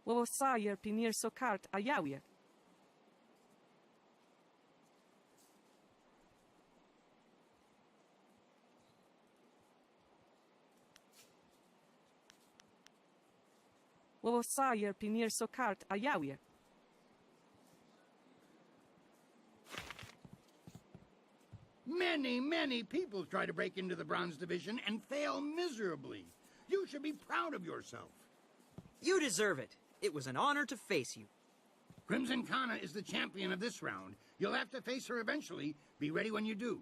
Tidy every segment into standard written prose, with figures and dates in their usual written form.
Wo sajer pinir so kart a jawie. Wo sajer pinir so kart a jawie. Many people try to break into the Bronze Division and fail miserably. You should be proud of yourself. You deserve it. It was an honor to face you. Crimson Kana is the champion of this round. You'll have to face her eventually. Be ready when you do.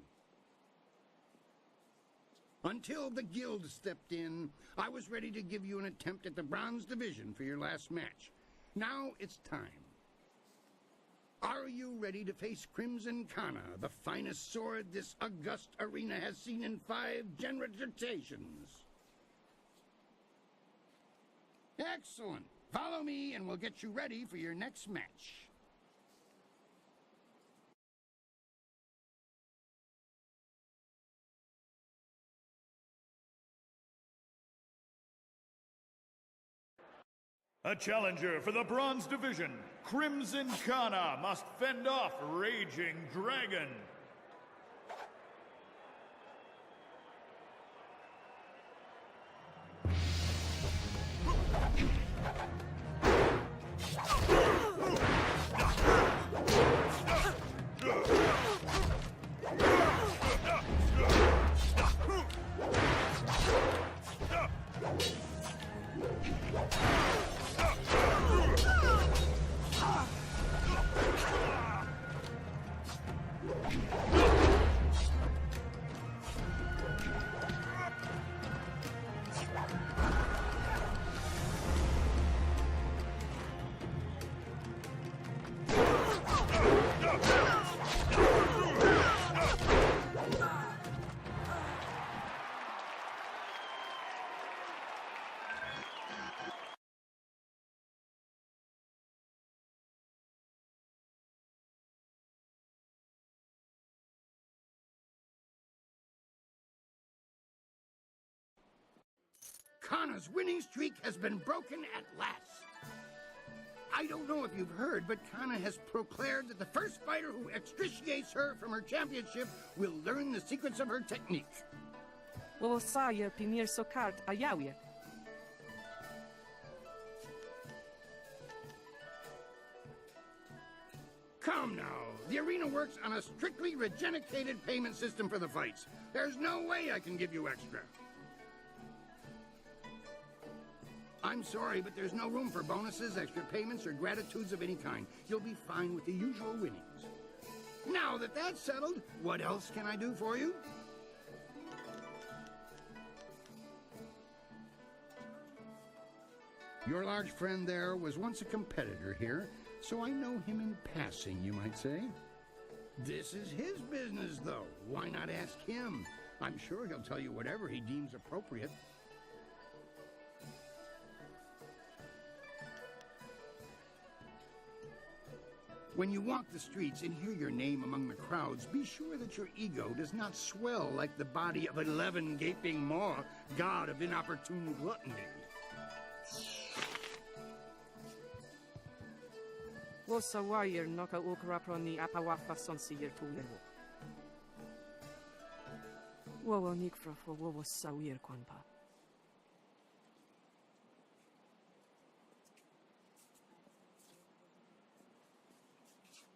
Until the guild stepped in, I was ready to give you an attempt at the Bronze Division for your last match. Now it's time. Are you ready to face Crimson Kana, the finest sword this august arena has seen in 5 generations? Excellent. Follow me and we'll get you ready for your next match. A challenger for the Bronze Division, Crimson Kana must fend off Raging Dragon. Kana's winning streak has been broken at last. I don't know if you've heard, but Kana has proclaimed that the first fighter who extriciates her from her championship will learn the secrets of her technique. Wo sajer pinir so kart a jawie. Come now, the arena works on a strictly regenicated payment system for the fights. There's no way I can give you extra. I'm sorry, but there's no room for bonuses, extra payments, or gratitudes of any kind. You'll be fine with the usual winnings. Now that that's settled, what else can I do for you? Your large friend there was once a competitor here, so I know him in passing, you might say. This is his business, though. Why not ask him? I'm sure he'll tell you whatever he deems appropriate. When you walk the streets and hear your name among the crowds, be sure that your ego does not swell like the body of 11 gaping maw, god of inopportune gluttony. Wo sajer noka ukraproni apawafa son sijer tujewo. Wo nikfra fo wo sajer kwanpa.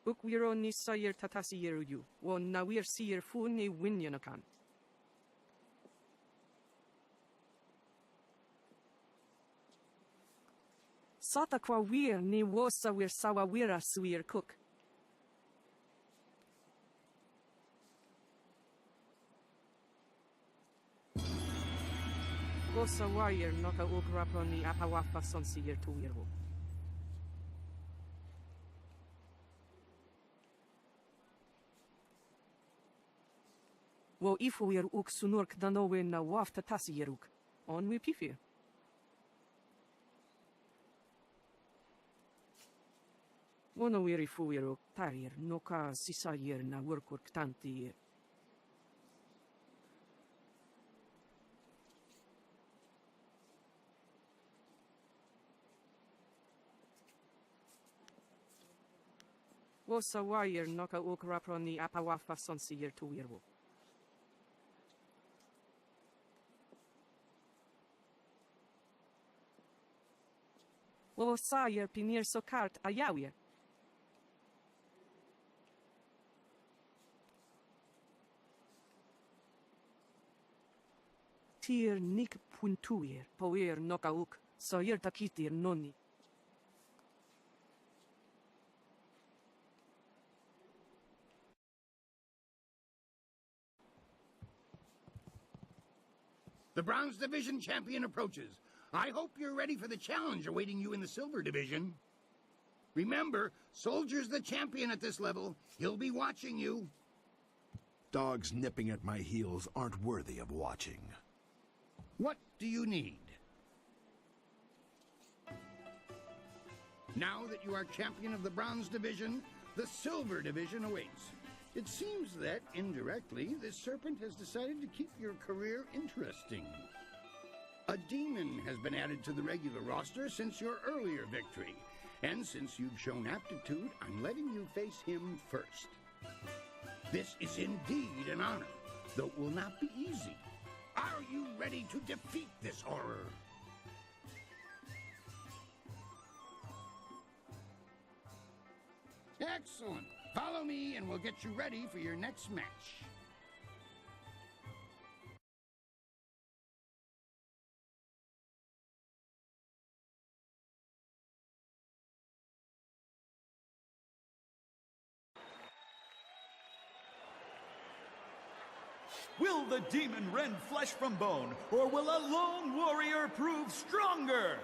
Ukwiro ni sajer tatasi yeruju, wo nawir sijer fu ni winyanakan. Sata kwa wir ni wo sawir sawawira suir cook. Wo sajer noka ukraproni apawafa son sijer tujewo. Wo ifuir uk sunurk danowe na wafta tasieruk. On we pifir. Wono wiri fuiruk tarir noka sisayer na workurk tantier. Wosa wire noka ukraproni apawafa sonsier to wirwo. Wosayer pinir sokart ayawier. Tir nik puntuir, poir nokauk, soyer takitir noni. The Bronze Division champion approaches. I hope you're ready for the challenge awaiting you in the Silver Division. Remember, Soldier's the champion at this level. He'll be watching you. Dogs nipping at my heels aren't worthy of watching. What do you need? Now that you are champion of the Bronze Division, the Silver Division awaits. It seems that, indirectly, this serpent has decided to keep your career interesting. A demon has been added to the regular roster since your earlier victory. And since you've shown aptitude, I'm letting you face him first. This is indeed an honor, though it will not be easy. Are you ready to defeat this horror? Excellent. Follow me and we'll get you ready for your next match. Will the demon rend flesh from bone, or will a lone warrior prove stronger?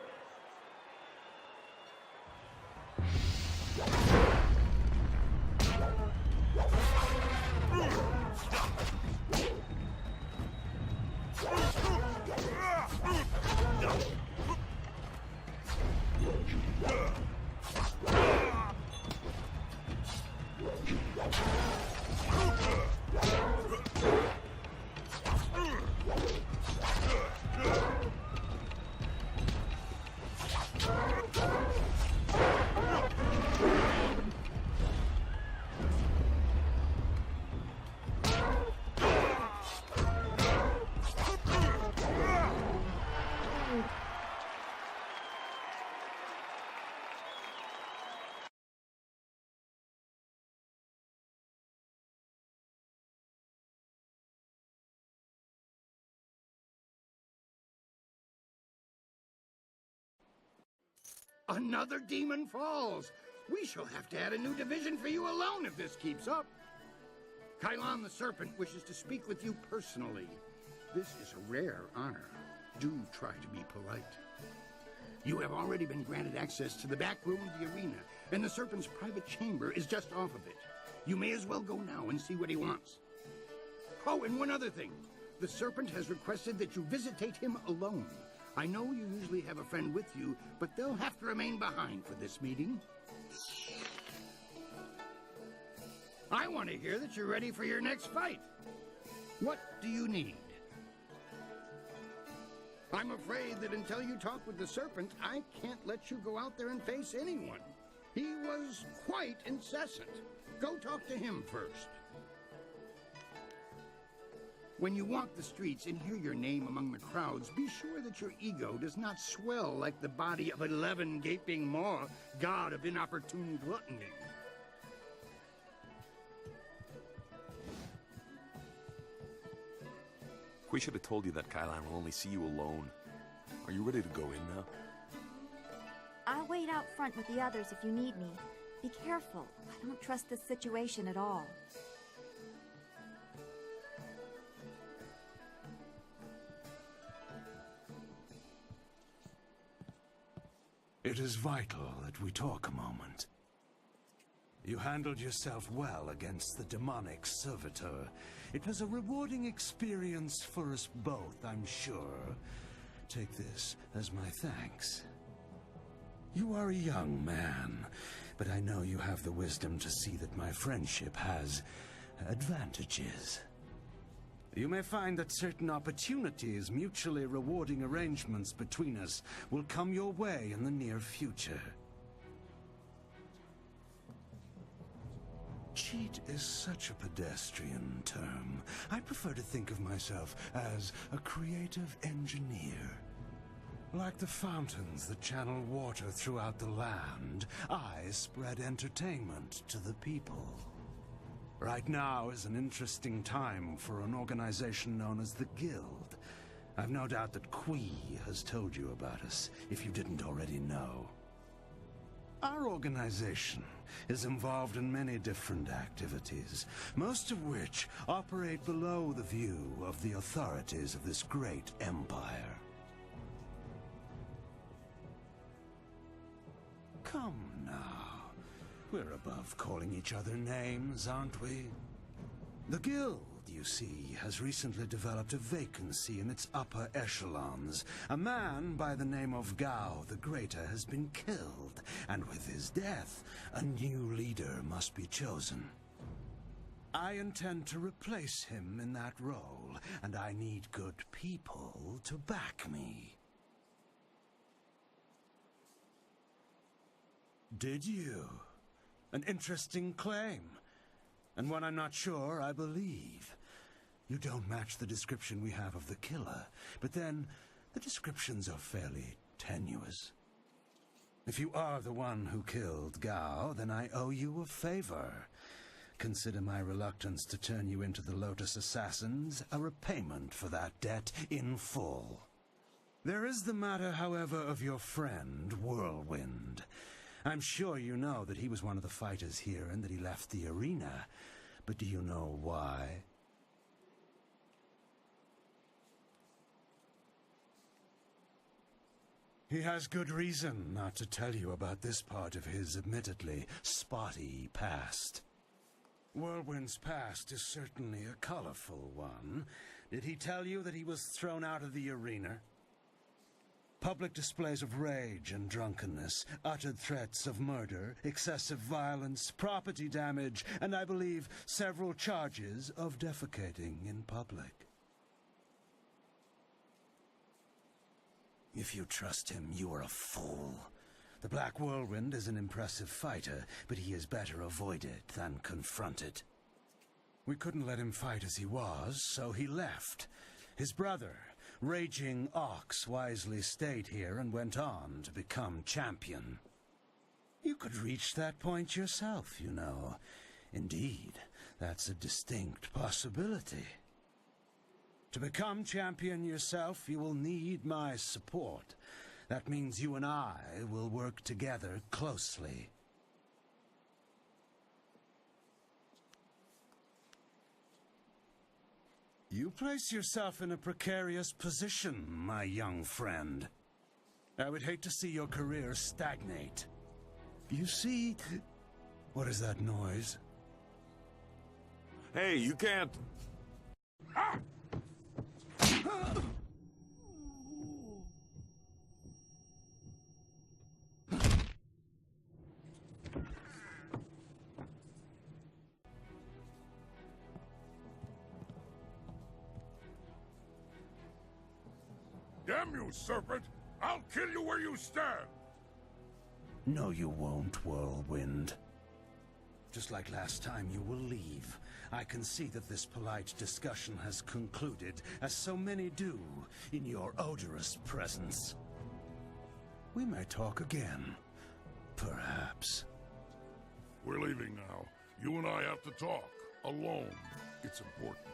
Another demon falls. We shall have to add a new division for you alone if this keeps up. Kylon the Serpent wishes to speak with you personally. This is a rare honor. Do try to be polite. You have already been granted access to the back room of the arena, and the Serpent's private chamber is just off of it. You may as well go now and see what he wants. Oh, and one other thing. The Serpent has requested that you visitate him alone. I know you usually have a friend with you, but they'll have to remain behind for this meeting. I want to hear that you're ready for your next fight. What do you need? I'm afraid that until you talk with the Serpent, I can't let you go out there and face anyone. He was quite incessant. Go talk to him first. When you walk the streets and hear your name among the crowds, be sure that your ego does not swell like the body of 11 gaping maw, god of inopportune gluttony. We should have told you that Kylon will only see you alone. Are you ready to go in now? I'll wait out front with the others if you need me. Be careful. I don't trust this situation at all. It is vital that we talk a moment. You handled yourself well against the demonic servitor. It was a rewarding experience for us both, I'm sure. Take this as my thanks. You are a young man, but I know you have the wisdom to see that my friendship has advantages. You may find that certain opportunities, mutually rewarding arrangements between us, will come your way in the near future. Cheat is such a pedestrian term. I prefer to think of myself as a creative engineer. Like the fountains that channel water throughout the land, I spread entertainment to the people. Right now is an interesting time for an organization known as the Guild. I've no doubt that Qui has told you about us, if you didn't already know. Our organization is involved in many different activities, most of which operate below the view of the authorities of this great empire. Come now. We're above calling each other names, aren't we? The Guild, you see, has recently developed a vacancy in its upper echelons. A man by the name of Gao the Greater has been killed, and with his death, a new leader must be chosen. I intend to replace him in that role, and I need good people to back me. Did you? An interesting claim. And when I'm not sure, I believe. You don't match the description we have of the killer, but then the descriptions are fairly tenuous. If you are the one who killed Gao, then I owe you a favor. Consider my reluctance to turn you into the Lotus Assassins a repayment for that debt in full. There is the matter, however, of your friend, Whirlwind. I'm sure you know that he was one of the fighters here and that he left the arena. But do you know why? He has good reason not to tell you about this part of his admittedly spotty past. Whirlwind's past is certainly a colorful one. Did he tell you that he was thrown out of the arena? Public displays of rage and drunkenness, uttered threats of murder, excessive violence, property damage, and I believe several charges of defecating in public. If you trust him, you are a fool. The Black Whirlwind is an impressive fighter, but he is better avoided than confronted. We couldn't let him fight as he was, so he left. His brother, Raging Ox, wisely stayed here and went on to become champion. You could reach that point yourself, you know. Indeed, that's a distinct possibility. To become champion yourself, you will need my support. That means you and I will work together closely. You place yourself in a precarious position, my young friend. I would hate to see your career stagnate. You see... What is that noise? Hey, you can't... Ah! Damn you, serpent! I'll kill you where you stand! No, you won't, Whirlwind. Just like last time, you will leave. I can see that this polite discussion has concluded, as so many do, in your odorous presence. We may talk again. Perhaps. We're leaving now. You and I have to talk. Alone. It's important.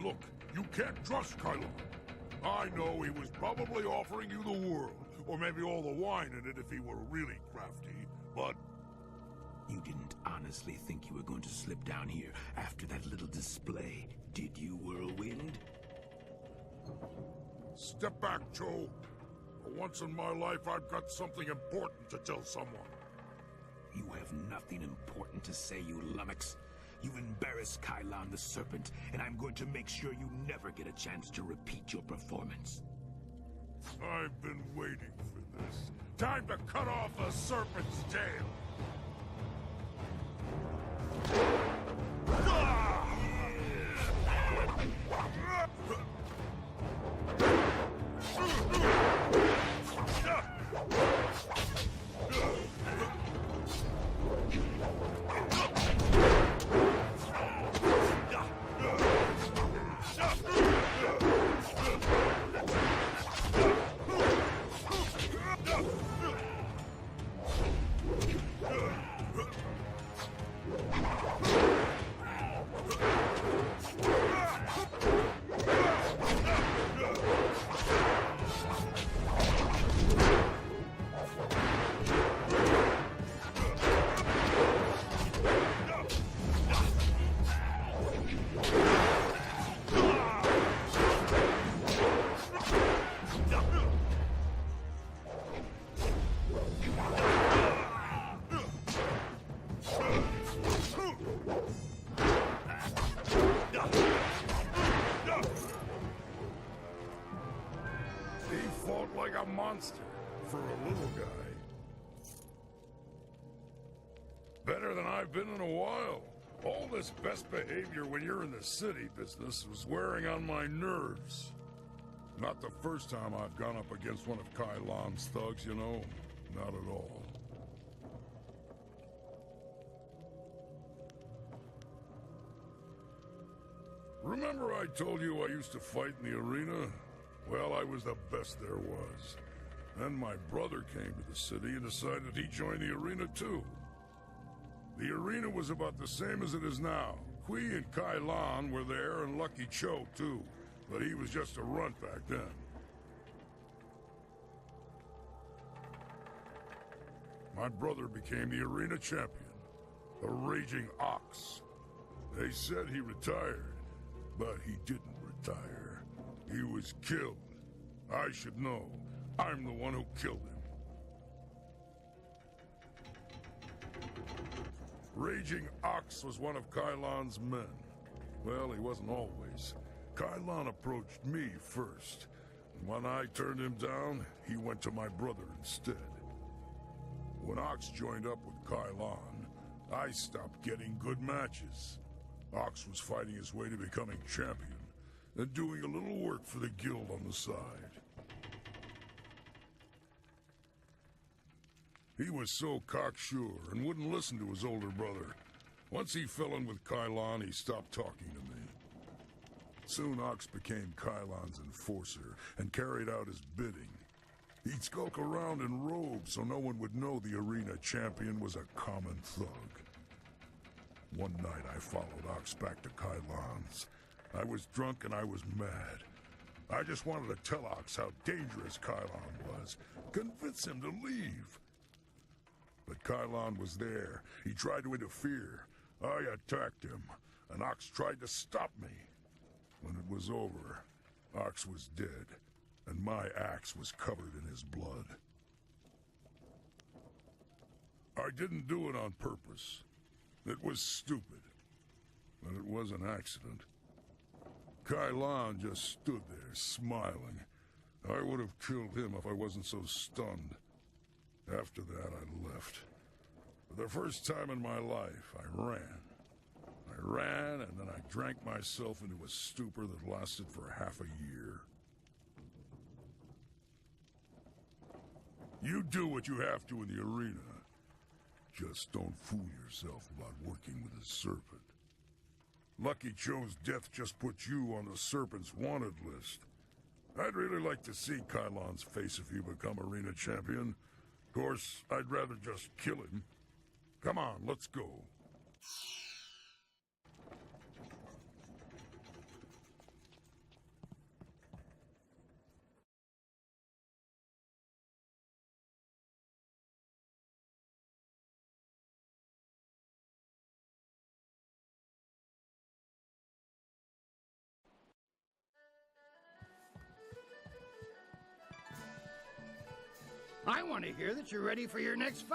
Look, you can't trust Kylon. I know he was probably offering you the world, or maybe all the wine in it if he were really crafty, but... You didn't honestly think you were going to slip down here after that little display, did you, Whirlwind? Step back, Joe. For once in my life, I've got something important to tell someone. You have nothing important to say, you lummox. You've embarrassed Kylon the Serpent, and I'm going to make sure you never get a chance to repeat your performance. I've been waiting for this. Time to cut off the serpent's tail! He fought like a monster for a little guy. Better than I've been in a while. All this best behavior when you're in the city business was wearing on my nerves. Not the first time I've gone up against one of Kylon's thugs, you know. Not at all. Remember I told you I used to fight in the arena? Well, I was the best there was. Then my brother came to the city and decided he'd join the arena too. The arena was about the same as it is now. Kui and Kylon were there, and Lucky Cho too. But he was just a runt back then. My brother became the arena champion. The Raging Ox. They said he retired, but he didn't retire. He was killed. I should know. I'm the one who killed him. Raging Ox was one of Kylon's men. Well, he wasn't always. Kylon approached me first. And when I turned him down, he went to my brother instead. When Ox joined up with Kylon, I stopped getting good matches. Ox was fighting his way to becoming champion, and doing a little work for the guild on the side. He was so cocksure and wouldn't listen to his older brother. Once he fell in with Kylon, he stopped talking to me. Soon Ox became Kylon's enforcer and carried out his bidding. He'd skulk around in robes so no one would know the arena champion was a common thug. One night I followed Ox back to Kylon's. I was drunk and I was mad. I just wanted to tell Ox how dangerous Kylon was, convince him to leave. But Kylon was there. He tried to interfere. I attacked him, and Ox tried to stop me. When it was over, Ox was dead, and my axe was covered in his blood. I didn't do it on purpose. It was stupid, but it was an accident. Kylon just stood there, smiling. I would have killed him if I wasn't so stunned. After that, I left. For the first time in my life, I ran. I ran, and then I drank myself into a stupor that lasted for half a year. You do what you have to in the arena. Just don't fool yourself about working with the Serpent. Lucky Cho's death just put you on the Serpent's wanted list. I'd really like to see Kylon's face if you become arena champion. Of course, I'd rather just kill him. Come on, let's go. I want to hear that you're ready for your next fight.